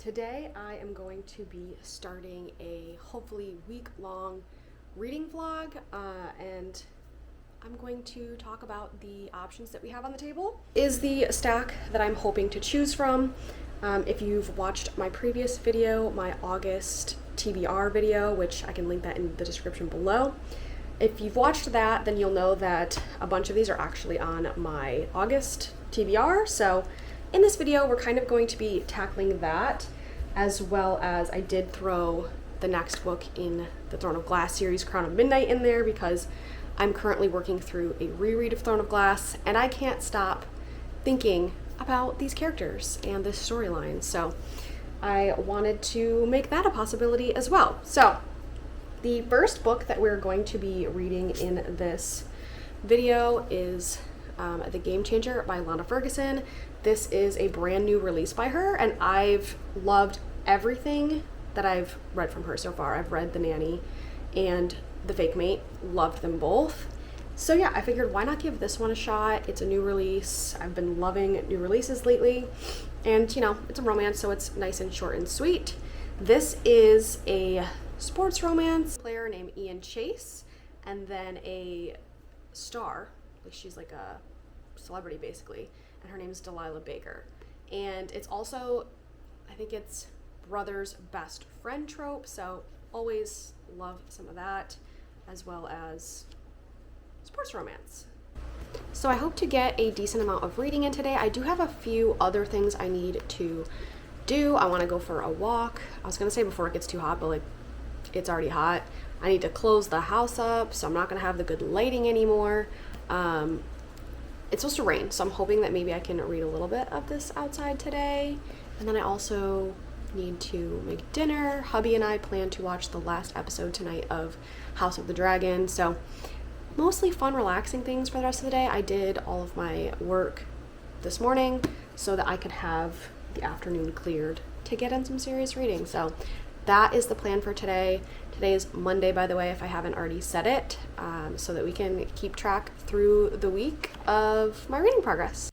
Today I am going to be starting a hopefully week-long reading vlog and I'm going to talk about the options that we have on the table. Is the stack that I'm hoping to choose from. If you've watched my previous video, my August TBR video, which I can link that in the description below. If you've watched that, then you'll know that a bunch of these are actually on my August TBR. So in this video, we're kind of going to be tackling that, as well as I did throw the next book in the Throne of Glass series, Crown of Midnight, in there because I'm currently working through a reread of Throne of Glass and I can't stop thinking about these characters and this storyline. So I wanted to make that a possibility as well. So the first book that we're going to be reading in this video is The Game Changer by Lana Ferguson. This is a brand new release by her, and I've loved everything that I've read from her so far. I've read The Nanny and The Fake Mate, loved them both. So yeah, I figured why not give this one a shot? It's a new release. I've been loving new releases lately, and you know, it's a romance, so it's nice and short and sweet. This is a sports romance player named Ian Chase, and then a star, like she's like a celebrity basically, and her name is Delilah Baker. And it's also, I think it's brother's best friend trope, so always love some of that, as well as sports romance. So I hope to get a decent amount of reading in today. I do have a few other things I need to do. I want to go for a walk. I was gonna say before it gets too hot, but like it's already hot. I need to close the house up, so I'm not gonna have the good lighting anymore. It's supposed to rain, so I'm hoping that maybe I can read a little bit of this outside today. And then I also need to make dinner. Hubby and I plan to watch the last episode tonight of House of the Dragon, so mostly fun, relaxing things for the rest of the day. I did all of my work this morning so that I could have the afternoon cleared to get in some serious reading. So that is the plan for today. Today is Monday, by the way, if I haven't already said it, so that we can keep track through the week of my reading progress.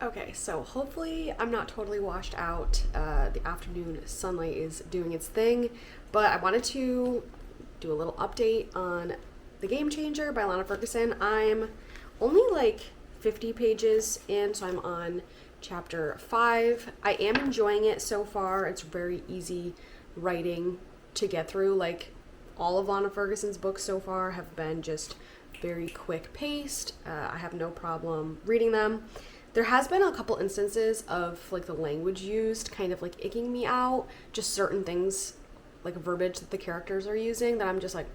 Okay, so hopefully I'm not totally washed out. The afternoon sunlight is doing its thing, but I wanted to do a little update on The Game Changer by Lana Ferguson. I'm only like 50 pages in, so I'm on chapter 5. I am enjoying it so far. It's very easy writing to get through. Like all of Lana Ferguson's books so far have been just very quick paced. I have no problem reading them. There has been a couple instances of like the language used kind of like icking me out, just certain things like verbiage that the characters are using that I'm just like,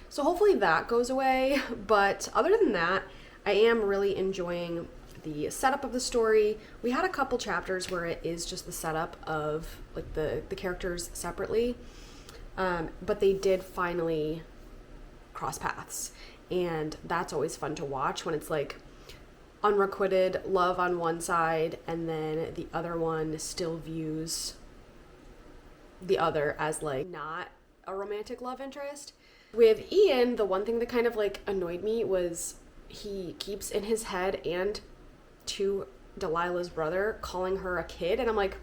So hopefully that goes away. But other than that, I am really enjoying the setup of the story. We had a couple chapters where it is just the setup of like the characters separately, but they did finally cross paths, and that's always fun to watch when it's like unrequited love on one side and then the other one still views the other as like not a romantic love interest. With Ian, the one thing that kind of like annoyed me was he keeps in his head and to Delilah's brother calling her a kid, and I'm like,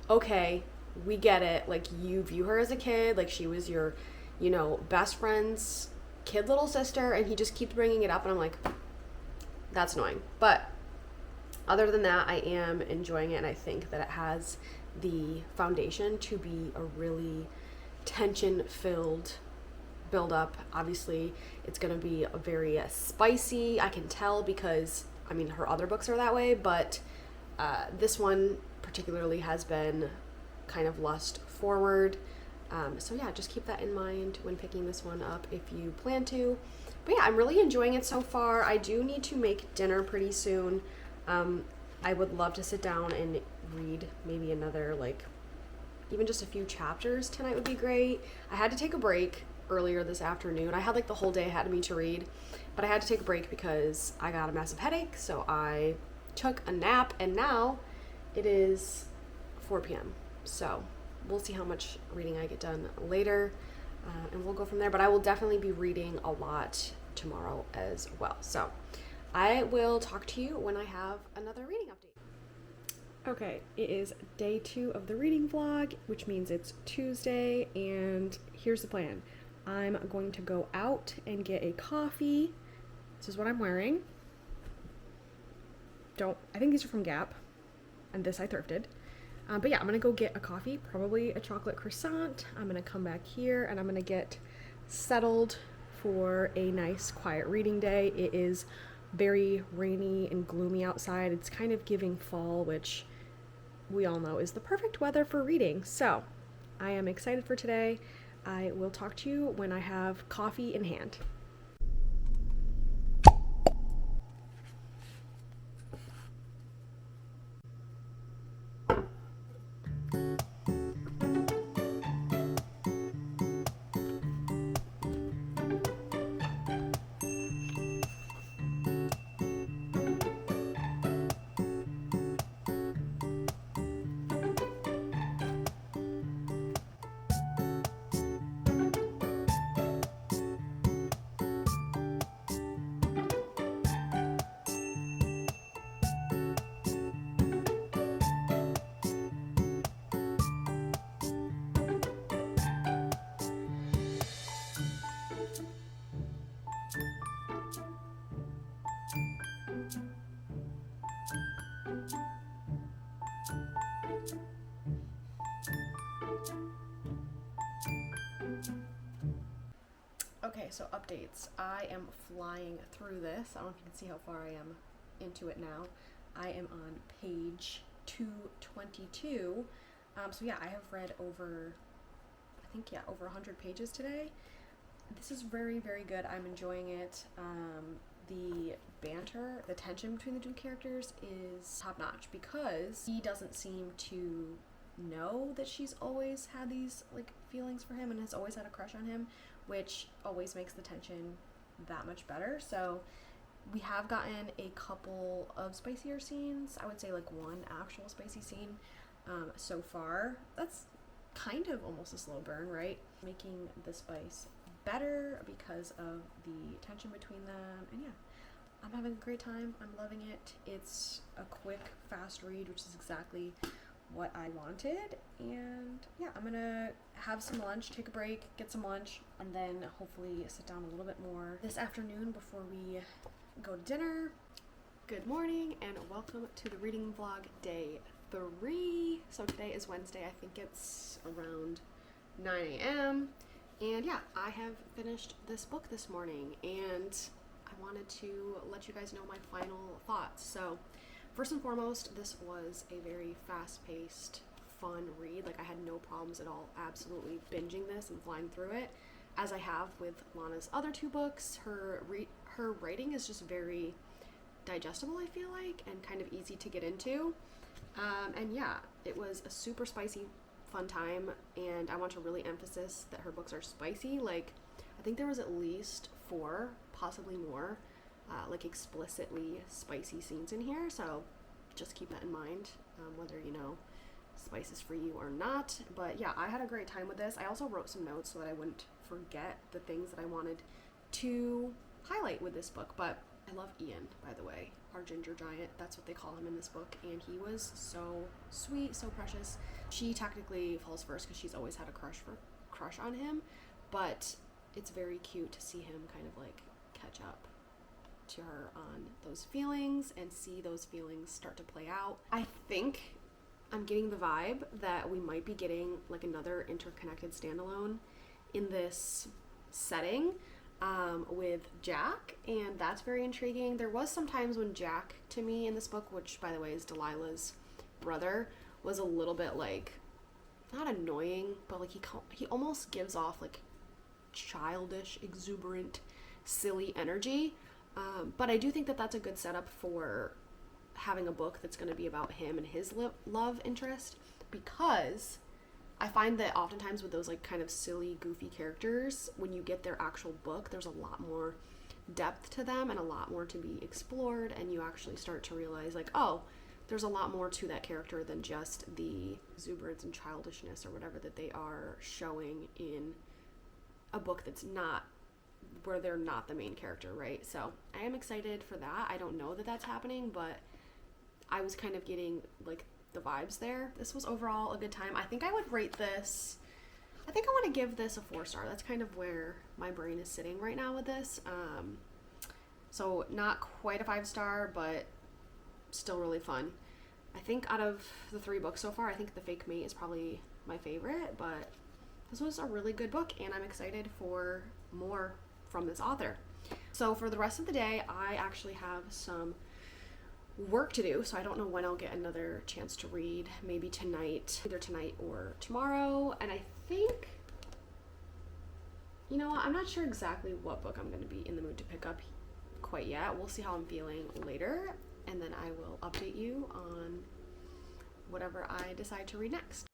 okay, we get it. Like, you view her as a kid, like she was your, you know, best friend's kid little sister, and he just keeps bringing it up, and I'm like, that's annoying. But other than that, I am enjoying it, and I think that it has the foundation to be a really tension-filled build-up. Obviously, it's going to be a very spicy, I can tell, because, I mean, her other books are that way, but this one particularly has been kind of lust-forward. So yeah, just keep that in mind when picking this one up if you plan to. But yeah, I'm really enjoying it so far. I do need to make dinner pretty soon. I would love to sit down and read maybe another, like, even just a few chapters tonight would be great. I had to take a break earlier this afternoon. I had like the whole day ahead of me to read, but I had to take a break because I got a massive headache, so I took a nap, and now it is 4 p.m. So we'll see how much reading I get done later, and we'll go from there. But I will definitely be reading a lot tomorrow as well. So I will talk to you when I have another reading update. Okay, it is day 2 of the reading vlog, which means it's Tuesday, and here's the plan. I'm going to go out and get a coffee. This is what I'm wearing. I think these are from Gap, and this I thrifted. But yeah, I'm gonna go get a coffee, probably a chocolate croissant. I'm gonna come back here, and I'm gonna get settled for a nice, quiet reading day. It is very rainy and gloomy outside. It's kind of giving fall, which we all know is the perfect weather for reading. So I am excited for today. I will talk to you when I have coffee in hand. Okay, so updates. I am flying through this. I don't know if you can see how far I am into it now. I am on page 222. So yeah, I have read over 100 pages today. This is very, very good. I'm enjoying it. The banter, the tension between the two characters is top notch because he doesn't seem to know that she's always had these like feelings for him and has always had a crush on him, which always makes the tension that much better. So we have gotten a couple of spicier scenes. I would say like one actual spicy scene so far. That's kind of almost a slow burn, right? Making the spice better because of the tension between them. And yeah, I'm having a great time. I'm loving it. It's a quick, fast read, which is exactly what I wanted. And yeah, I'm gonna have some lunch, take a break, get some lunch, and then hopefully sit down a little bit more this afternoon before we go to dinner. Good morning and welcome to the reading vlog day 3. So today is Wednesday. I think it's around 9 a.m. And yeah, I have finished this book this morning and I wanted to let you guys know my final thoughts. So first and foremost, this was a very fast-paced, fun read. Like, I had no problems at all absolutely binging this and flying through it, as I have with Lana's other 2 books. Her writing is just very digestible, I feel like, and kind of easy to get into. And yeah, it was a super spicy, fun time, and I want to really emphasize that her books are spicy. Like, I think there was at least 4, possibly more, like explicitly spicy scenes in here, so just keep that in mind, whether you know spice is for you or not. But yeah, I had a great time with this. I also wrote some notes so that I wouldn't forget the things that I wanted to highlight with this book. But I love Ian, by the way, our ginger giant. That's what they call him in this book, and he was so sweet, so precious. She technically falls first because she's always had a crush on him, but it's very cute to see him kind of like catch up to her on those feelings and see those feelings start to play out. I think I'm getting the vibe that we might be getting like another interconnected standalone in this setting with Jack, and that's very intriguing. There was some times when Jack, to me in this book, which by the way is Delilah's brother, was a little bit like, not annoying, but like he almost gives off like childish, exuberant, silly energy. But I do think that that's a good setup for having a book that's going to be about him and his love interest, because I find that oftentimes with those like kind of silly, goofy characters, when you get their actual book, there's a lot more depth to them and a lot more to be explored, and you actually start to realize like, oh, there's a lot more to that character than just the exuberance and childishness or whatever that they are showing in a book that's not, where they're not the main character, right? So I am excited for that. I don't know that that's happening, but I was kind of getting like the vibes there. This was overall a good time. I think I would rate this, I think I want to give this a 4-star. That's kind of where my brain is sitting right now with this. So not quite a 5-star, but still really fun. I think out of the 3 books so far, I think The Fake Mate is probably my favorite, but this was a really good book, and I'm excited for more from this author. So for the rest of the day, I actually have some work to do, so I don't know when I'll get another chance to read. Maybe tonight, either tonight or tomorrow. And I think, you know what, I'm not sure exactly what book I'm going to be in the mood to pick up quite yet. We'll see how I'm feeling later, and then I will update you on whatever I decide to read next.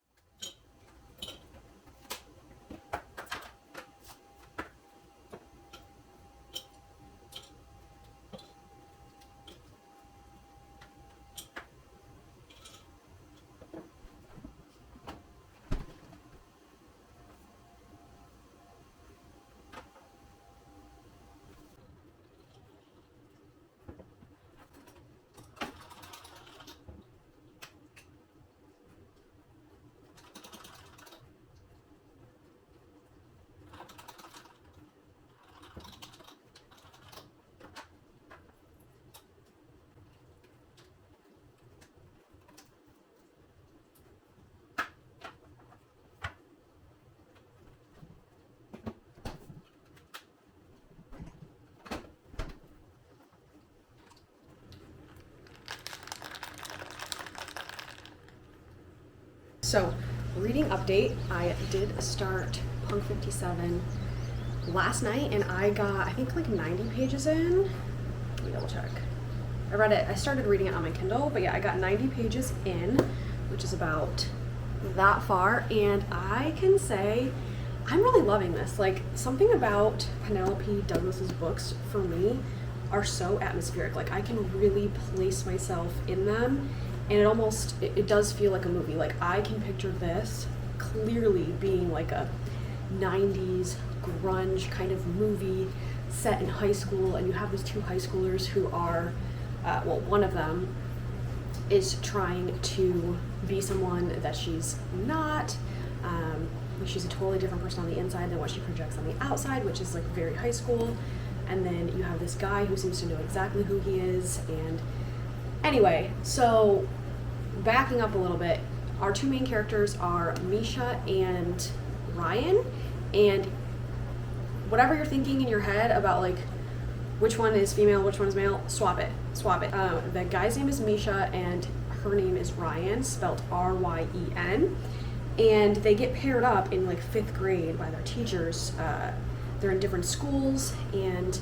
So, reading update, I did start Punk 57 last night, and I got, I think, like 90 pages in. Let me double check. I started reading it on my Kindle, but yeah, I got 90 pages in, which is about that far, and I can say I'm really loving this. Like, something about Penelope Douglas's books, for me, are so atmospheric. Like, I can really place myself in them, and it does feel like a movie. Like, I can picture this clearly being like a 90s grunge kind of movie set in high school, and you have these 2 high schoolers who are, one of them is trying to be someone that she's not. She's a totally different person on the inside than what she projects on the outside, which is like very high school. And then you have this guy who seems to know exactly who he is. And anyway, so backing up a little bit, our 2 main characters are Misha and Ryan. And whatever you're thinking in your head about like which one is female, which one is male, swap it. The guy's name is Misha and her name is Ryan, spelled R-Y-E-N. And they get paired up in like 5th grade by their teachers. They're in different schools, and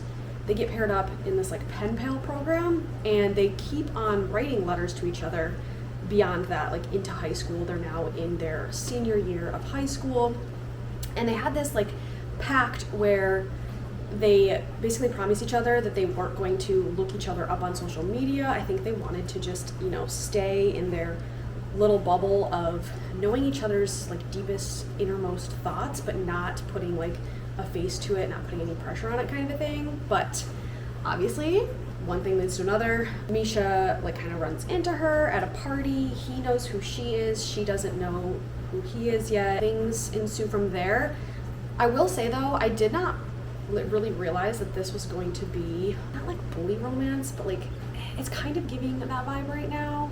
they get paired up in this like pen pal program, and they keep on writing letters to each other beyond that, like into high school. They're now in their senior year of high school, and they had this like pact where they basically promised each other that they weren't going to look each other up on social media. I think they wanted to just, stay in their little bubble of knowing each other's like deepest, innermost thoughts, but not putting like a face to it, not putting any pressure on it, kind of a thing. But obviously one thing leads to another. Misha like kind of runs into her at a party. He knows who she is. She doesn't know who he is yet. Things ensue from there. I will say though, I did not really realize that this was going to be not like bully romance, but like it's kind of giving that vibe right now.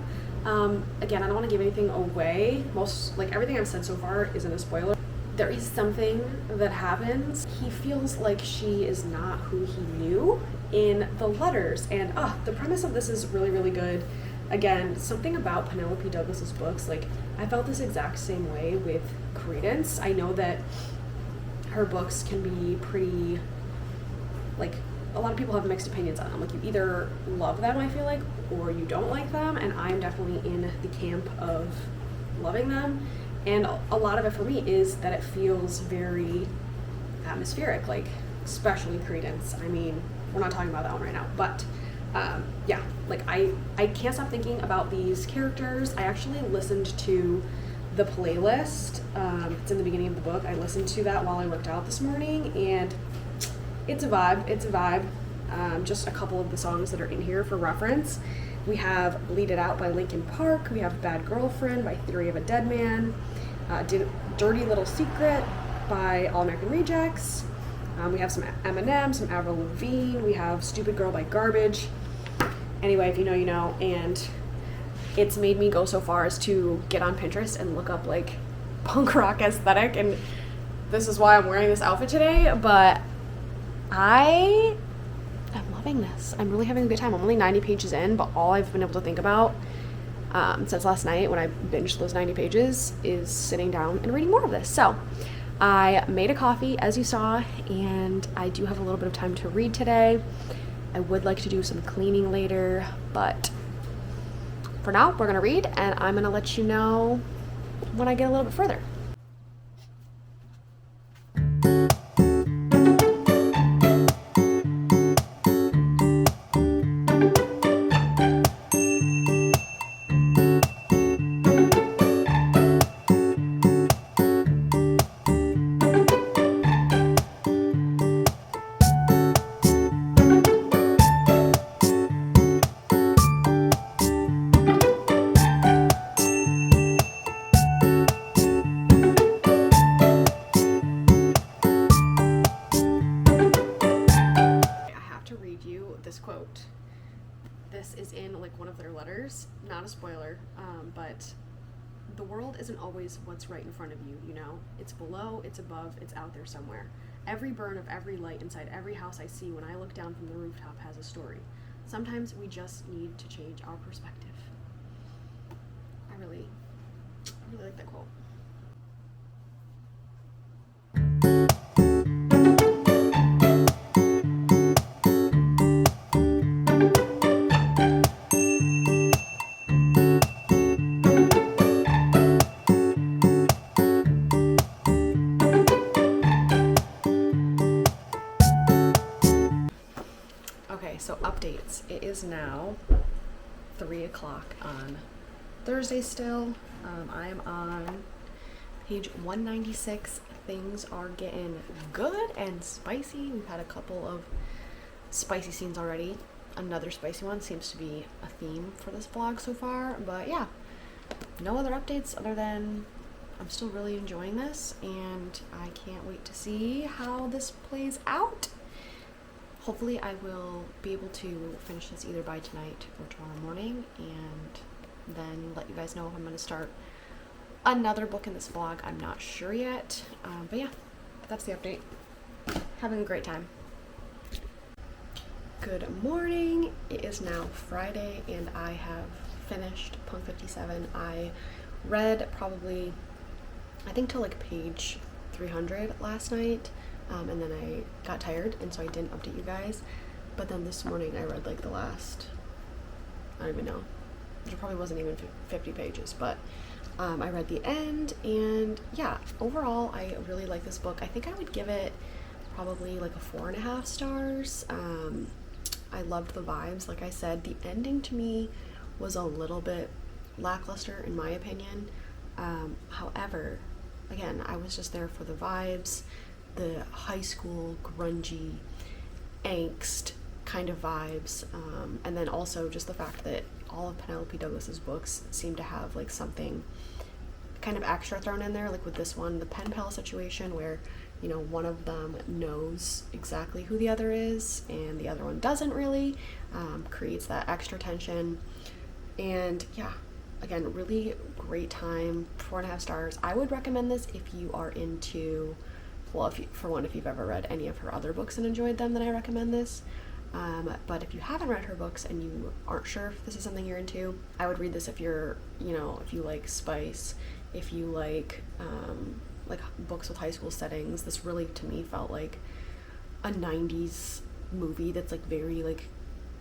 Again, I don't want to give anything away. Most, like everything I've said so far isn't a spoiler. There is something that happens. He feels like she is not who he knew in the letters, and the premise of this is really, really good. Again, something about Penelope Douglas's books, like I felt this exact same way with Credence. I know that her books can be pretty, like, a lot of people have mixed opinions on them. Like, you either love them, I feel like, or you don't like them, and I'm definitely in the camp of loving them. And a lot of it for me is that it feels very atmospheric, like, especially Credence. I mean, we're not talking about that one right now, but yeah, like I can't stop thinking about these characters. I actually listened to the playlist. It's in the beginning of the book. I listened to that while I worked out this morning, and it's a vibe. It's a vibe. Just a couple of the songs that are in here for reference. We have Bleed It Out by Linkin Park. We have Bad Girlfriend by Theory of a Dead Man. Dirty Little Secret by All American Rejects. We have some Eminem, some Avril Lavigne. We have Stupid Girl by Garbage. Anyway, if you know, you know. And it's made me go so far as to get on Pinterest and look up like punk rock aesthetic. And this is why I'm wearing this outfit today. But I am loving this. I'm really having a good time. I'm only 90 pages in, but all I've been able to think about since last night when I binged those 90 pages is sitting down and reading more of this. So I made a coffee, as you saw, and I do have a little bit of time to read today. I would like to do some cleaning later, but for now, we're going to read, and I'm going to let you know when I get a little bit further. This is in like one of their letters, not a spoiler, but the world isn't always what's right in front of you, you know? It's below, it's above, it's out there somewhere. Every burn of every light inside every house I see when I look down from the rooftop has a story. Sometimes we just need to change our perspective. I really like that quote. So updates. It is now 3 o'clock on Thursday still. I am on page 196. Things are getting good and spicy. We've had a couple of spicy scenes already. Another spicy one seems to be a theme for this vlog so far. But yeah, no other updates other than I'm still really enjoying this and I can't wait to see how this plays out. Hopefully I will be able to finish this either by tonight or tomorrow morning and then let you guys know if I'm going to start another book in this vlog. I'm not sure yet, but yeah, that's the update. Having a great time. Good morning. It is now Friday and I have finished Punk 57. I read probably, I think till like page 300 last night. And then I got tired, and so I didn't update you guys. But then this morning I read like the last, I don't even know, it probably wasn't even 50 pages, but I read the end, and yeah, overall I really like this book. I think I would give it probably like a 4.5 stars. I loved the vibes. Like I said, the ending to me was a little bit lackluster in my opinion. However, again, I was just there for the vibes. The high school grungy angst kind of vibes, and then also just the fact that all of Penelope Douglas's books seem to have like something kind of extra thrown in there, like with this one, the pen pal situation, where you know one of them knows exactly who the other is and the other one doesn't really, creates that extra tension. And yeah, again, really great time, 4.5 stars. I would recommend this if you are into, well, if you've ever read any of her other books and enjoyed them, then I recommend this. But if you haven't read her books and you aren't sure if this is something you're into, I would read this if you're, you know, if you like spice, if you like books with high school settings. This really, to me, felt like a 90s movie that's like very like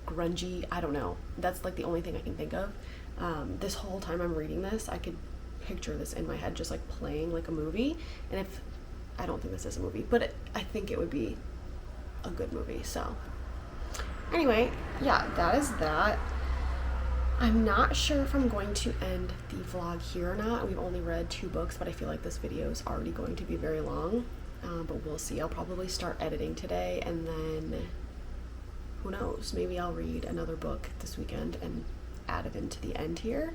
grungy. I don't know. That's like the only thing I can think of. This whole time I'm reading this, I could picture this in my head just like playing like a movie. And if, I don't think this is a movie, but I think it would be a good movie. So anyway, yeah, that is that. I'm not sure if I'm going to end the vlog here or not. We've only read 2 books, but I feel like this video is already going to be very long, but we'll see. I'll probably start editing today, and then who knows, maybe I'll read another book this weekend and add it into the end here.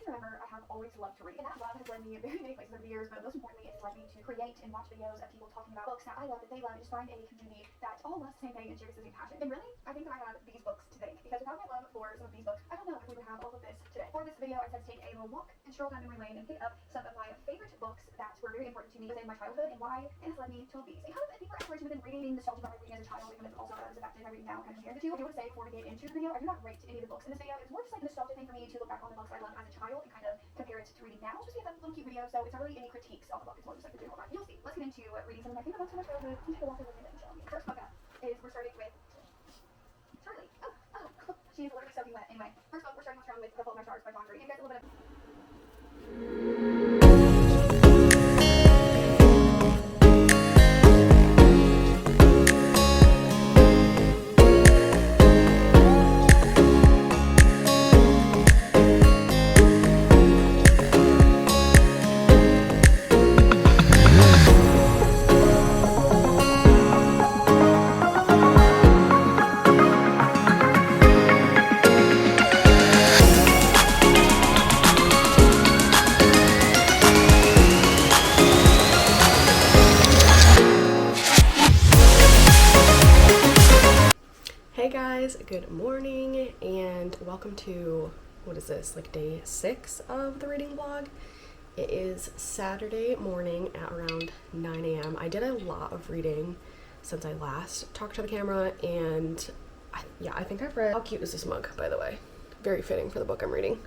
Remember, I have always loved to read, and that love has led me very many places over the years, but most importantly, it's led me to create and watch videos of people talking about books that I love, that they love, and just find a community that all loves the same thing and shares the same passion. And really, I think that I have these books to thank, because without my love for some of these books, I don't know if we would have all of this today. For this video, I decided to take a little walk and stroll down memory lane and pick up some of my favorite books that were very important to me within my childhood, and why it has led me to these. And kind of a deeper exploration within reading, nostalgia about reading as a child, and kind of also how it was affected by reading now, kind of compare the two. I do want to say, before we get into the video, I do not rate any of the books in this video. It's more just like a nostalgia thing for me to look back on the books I loved as a child and kind of compare it to reading now. It's just a fun little cute video, so it's not really any critiques on the book. It's more just like a general vibe. You'll see. Let's get into reading some of my favorite books from my childhood. I'm just gonna walk over and show you. First book up is, we're starting with Charlie. Oh, she is literally soaking wet. Anyway, first book we're starting with The Fault of My Stars by John Green. Give you guys a little bit of good morning and welcome to, what is this, like day 6 of the reading vlog. It is Saturday morning at around 9 a.m. I did a lot of reading since I last talked to the camera, and I think I've read, how cute is this mug, by the way? Very fitting for the book I'm reading.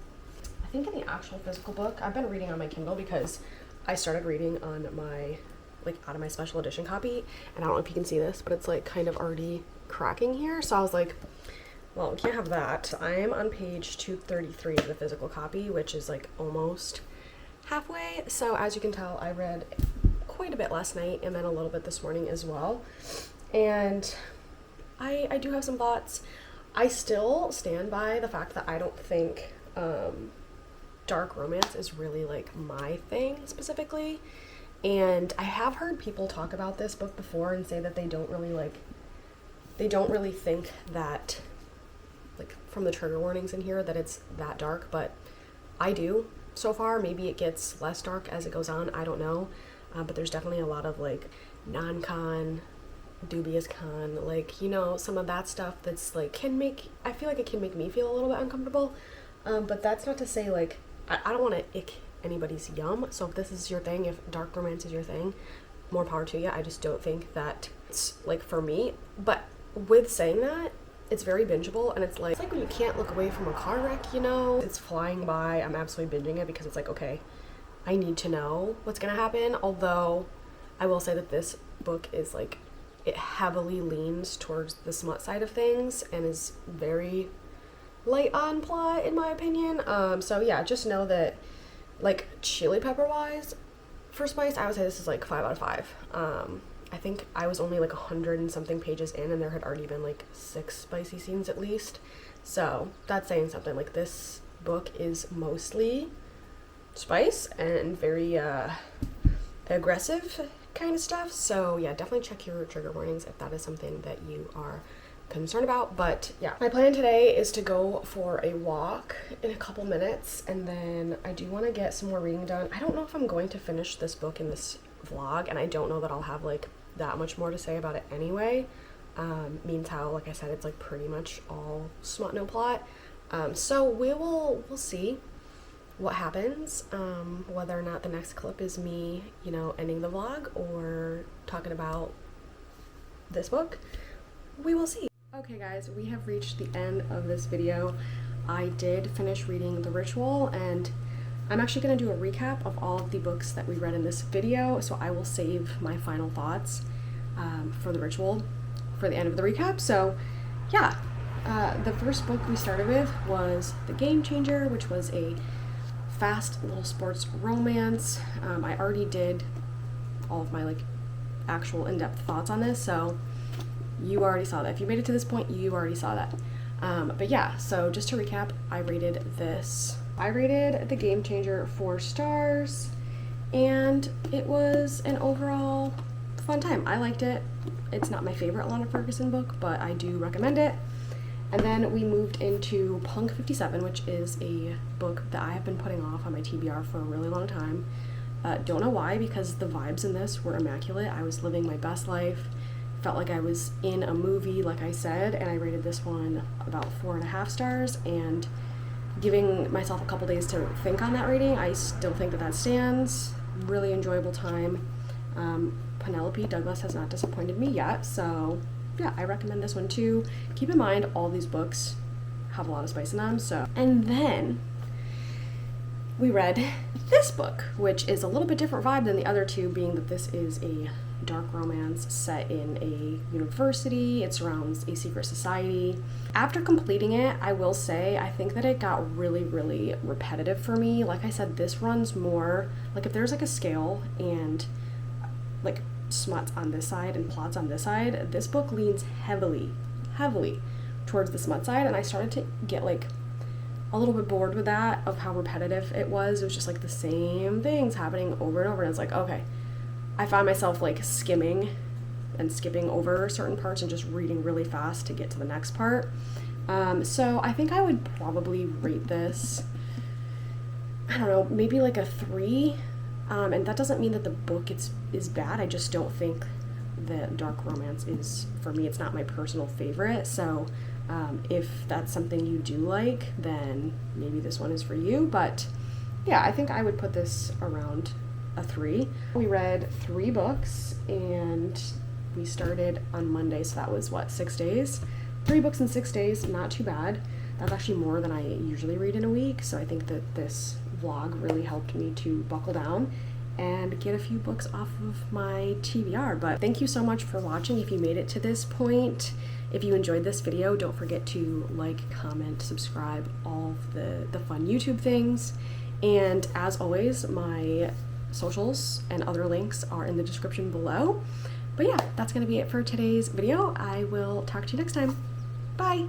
I think in the actual physical book, I've been reading on my Kindle because I started reading on my, like, out of my special edition copy, and I don't know if you can see this, but it's like kind of already cracking here, so I was like, well, we can't have that. I am on page 233 of the physical copy, which is like almost halfway. So as you can tell, I read quite a bit last night and then a little bit this morning as well. And I do have some thoughts. I still stand by the fact that I don't think dark romance is really like my thing specifically. And I have heard people talk about this book before and say that they don't really think that, like, from the trigger warnings in here, that it's that dark, but I do so far. Maybe it gets less dark as it goes on, I don't know, but there's definitely a lot of like non-con, dubious con, like, you know, some of that stuff that's like I feel like it can make me feel a little bit uncomfortable, but that's not to say like I don't want to ick anybody's yum. So if this is your thing, if dark romance is your thing, more power to you. I just don't think that it's like for me. But with saying that, it's very bingeable, and it's like when you can't look away from a car wreck, you know? It's flying by. I'm absolutely binging it because it's like, okay, I need to know what's gonna happen. Although I will say that this book is like, it heavily leans towards the smut side of things and is very light on plot in my opinion. So yeah, just know that, like, chili pepper wise, for spice, I would say this is like 5 out of 5. I think I was only like 100 and something pages in, and there had already been like 6 spicy scenes at least. So that's saying something. Like, this book is mostly spice and very aggressive kind of stuff. So yeah, definitely check your trigger warnings if that is something that you are concerned about. But yeah, my plan today is to go for a walk in a couple minutes, and then I do want to get some more reading done. I don't know if I'm going to finish this book in this vlog, and I don't know that I'll have like that much more to say about it anyway. Means how, like I said, it's like pretty much all smut, no plot. So we'll see what happens, whether or not the next clip is me, you know, ending the vlog or talking about this book. We will see. Okay guys, we have reached the end of this video. I did finish reading The Ritual, and I'm actually going to do a recap of all of the books that we read in this video, so I will save my final thoughts for The Ritual for the end of the recap. So yeah, the first book we started with was The Game Changer, which was a fast little sports romance. I already did all of my like actual in-depth thoughts on this, so you already saw that. If you made it to this point, you already saw that. But yeah, so just to recap, I rated The Game Changer 4 stars, and it was an overall fun time. I liked it. It's not my favorite Lana Ferguson book, but I do recommend it. And then we moved into Punk 57, which is a book that I have been putting off on my TBR for a really long time. Don't know why, because the vibes in this were immaculate. I was living my best life. Felt like I was in a movie, like I said, and I rated this one about 4.5 stars, and giving myself a couple days to think on that rating, I still think that stands. Really enjoyable time. Penelope Douglas has not disappointed me yet, so yeah, I recommend this one too. Keep in mind, all these books have a lot of spice in them, so. And then we read this book, which is a little bit different vibe than the other two, being that this is a dark romance set in a university. It surrounds a secret society. After completing it, I will say, I think that it got really, really repetitive for me. Like I said, this runs more, like if there's like a scale and like smuts on this side and plots on this side, this book leans heavily towards the smut side, and I started to get like a little bit bored with that, of how repetitive it was. It was just like the same things happening over and over, and it's like, okay. I found myself like skimming and skipping over certain parts and just reading really fast to get to the next part. So I think I would probably rate this, I don't know, maybe like a 3. And that doesn't mean that the book is bad. I just don't think that dark romance is, for me, it's not my personal favorite. So if that's something you do like, then maybe this one is for you. But yeah, I think I would put this around a 3. We read 3 books, and we started on Monday, so that was what, 6 days? 3 books in 6 days, not too bad. That's actually more than I usually read in a week, so I think that this vlog really helped me to buckle down and get a few books off of my TBR. But thank you so much for watching. If you made it to this point, if you enjoyed this video, don't forget to like, comment, subscribe, all of the fun YouTube things. And as always, my socials and other links are in the description below. But yeah, that's gonna be it for today's video. I will talk to you next time. Bye.